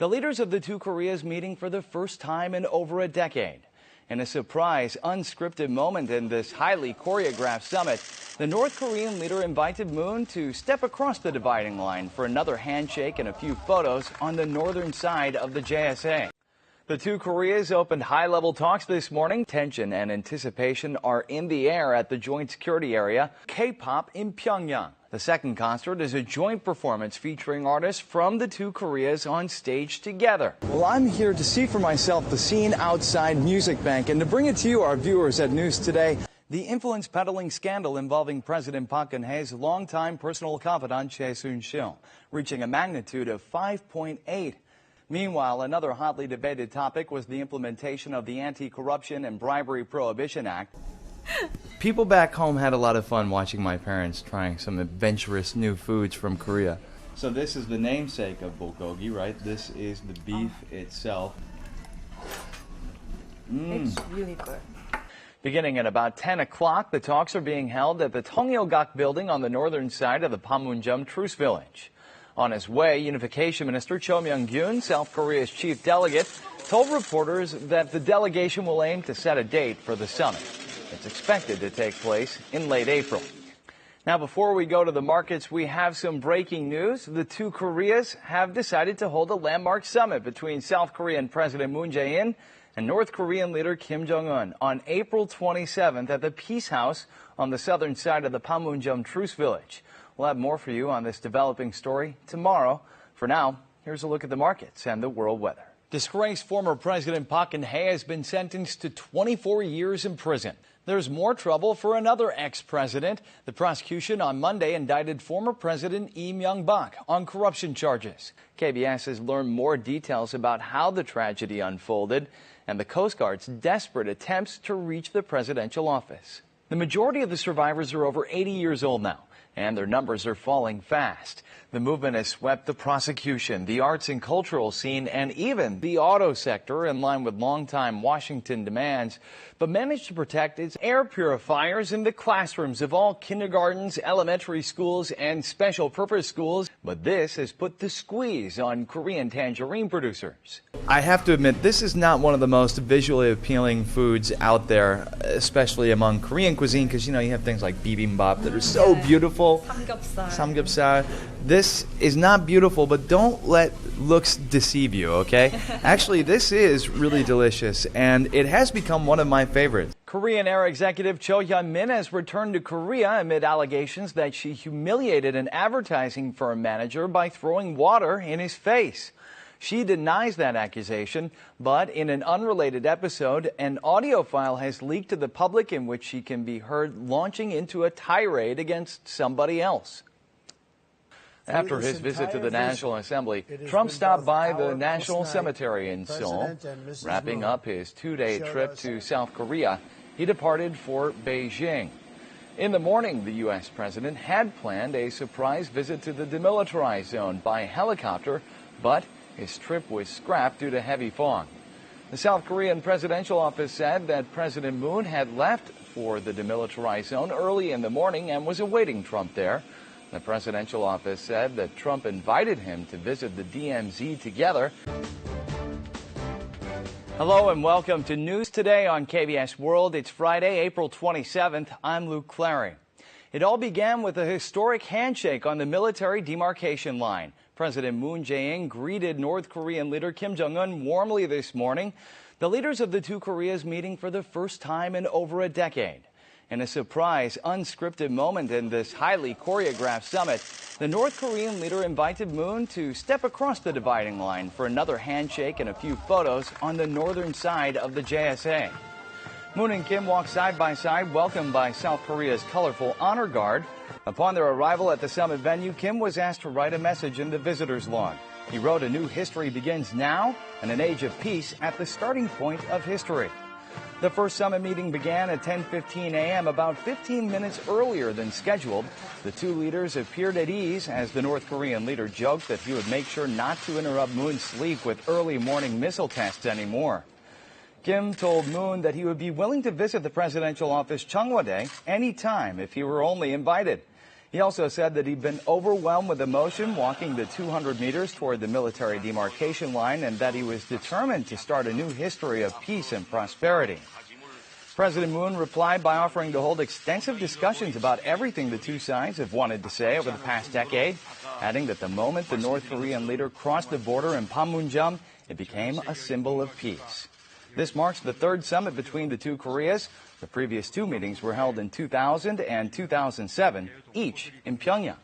The leaders of the two Koreas meeting for the first time in over a decade. In a surprise, unscripted moment in this highly choreographed summit, the North Korean leader invited Moon to step across the dividing line for another handshake and a few photos on the northern side of the JSA. The two Koreas opened high-level talks this morning. Tension and anticipation are in the air at the joint security area, K-pop in Pyongyang. The second concert is a joint performance featuring artists from the two Koreas on stage together. Well, I'm here to see for myself the scene outside Music Bank and to bring it to you, our viewers at News Today. The influence peddling scandal involving President Park Geun-hye's longtime personal confidant, Choi Soon-sil, reaching a magnitude of 5.8. Meanwhile, another hotly debated topic was the implementation of the Anti-Corruption and Bribery Prohibition Act. People back home had a lot of fun watching my parents trying some adventurous new foods from Korea. So this is the namesake of bulgogi, right? This is the beef itself. It's really good. Beginning at about 10 o'clock, the talks are being held at the Tongil-gak building on the northern side of the Panmunjom Truce Village. On his way, Unification Minister Cho Myung-gyun, South Korea's chief delegate, told reporters that the delegation will aim to set a date for the summit. It's expected to take place in late April. Now, before we go to the markets, we have some breaking news. The two Koreas have decided to hold a landmark summit between South Korean President Moon Jae-in and North Korean leader Kim Jong-un on April 27th at the Peace House on the southern side of the Panmunjom Truce Village. We'll have more for you on this developing story tomorrow. For now, here's a look at the markets and the world weather. Disgraced former President Park Geun-hye has been sentenced to 24 years in prison. There's more trouble for another ex-president. The prosecution on Monday indicted former President Lee Myung-bak on corruption charges. KBS has learned more details about how the tragedy unfolded and the Coast Guard's desperate attempts to reach the presidential office. The majority of the survivors are over 80 years old now, and their numbers are falling fast. The movement has swept the prosecution, the arts and cultural scene, and even the auto sector in line with longtime Washington demands, but managed to protect its air purifiers in the classrooms of all kindergartens, elementary schools, and special purpose schools. But this has put the squeeze on Korean tangerine producers. I have to admit, this is not one of the most visually appealing foods out there, especially among Korean cuisine, because, you have things like bibimbap that are so beautiful. Samgyeopsal. This is not beautiful, but don't let looks deceive you, okay? Actually, this is really delicious, and it has become one of my favorites. Korean Air executive Cho Hyun-min has returned to Korea amid allegations that she humiliated an advertising firm manager by throwing water in his face. She denies that accusation, but in an unrelated episode, an audio file has leaked to the public in which she can be heard launching into a tirade against somebody else. After his visit to the National Assembly, Trump stopped by the National Cemetery in Seoul. Wrapping up his two-day trip to South Korea, he departed for Beijing. In the morning, the U.S. president had planned a surprise visit to the demilitarized zone by helicopter, but his trip was scrapped due to heavy fog. The South Korean presidential office said that President Moon had left for the demilitarized zone early in the morning and was awaiting Trump there. The presidential office said that Trump invited him to visit the DMZ together. Hello and welcome to News Today on KBS World. It's Friday, April 27th. I'm Luke Cleary. It all began with a historic handshake on the military demarcation line. President Moon Jae-in greeted North Korean leader Kim Jong-un warmly this morning. The leaders of the two Koreas meeting for the first time in over a decade. In a surprise, unscripted moment in this highly choreographed summit, the North Korean leader invited Moon to step across the dividing line for another handshake and a few photos on the northern side of the JSA. Moon and Kim walked side by side, welcomed by South Korea's colorful honor guard. Upon their arrival at the summit venue, Kim was asked to write a message in the visitor's log. He wrote, "A new history begins now, and an age of peace at the starting point of history." The first summit meeting began at 10:15 a.m., about 15 minutes earlier than scheduled. The two leaders appeared at ease as the North Korean leader joked that he would make sure not to interrupt Moon's sleep with early morning missile tests anymore. Kim told Moon that he would be willing to visit the presidential office Cheongwon-dae any time if he were only invited. He also said that he'd been overwhelmed with emotion walking the 200 meters toward the military demarcation line and that he was determined to start a new history of peace and prosperity. President Moon replied by offering to hold extensive discussions about everything the two sides have wanted to say over the past decade, adding that the moment the North Korean leader crossed the border in Panmunjom, it became a symbol of peace. This marks the third summit between the two Koreas. The previous two meetings were held in 2000 and 2007, each in Pyongyang.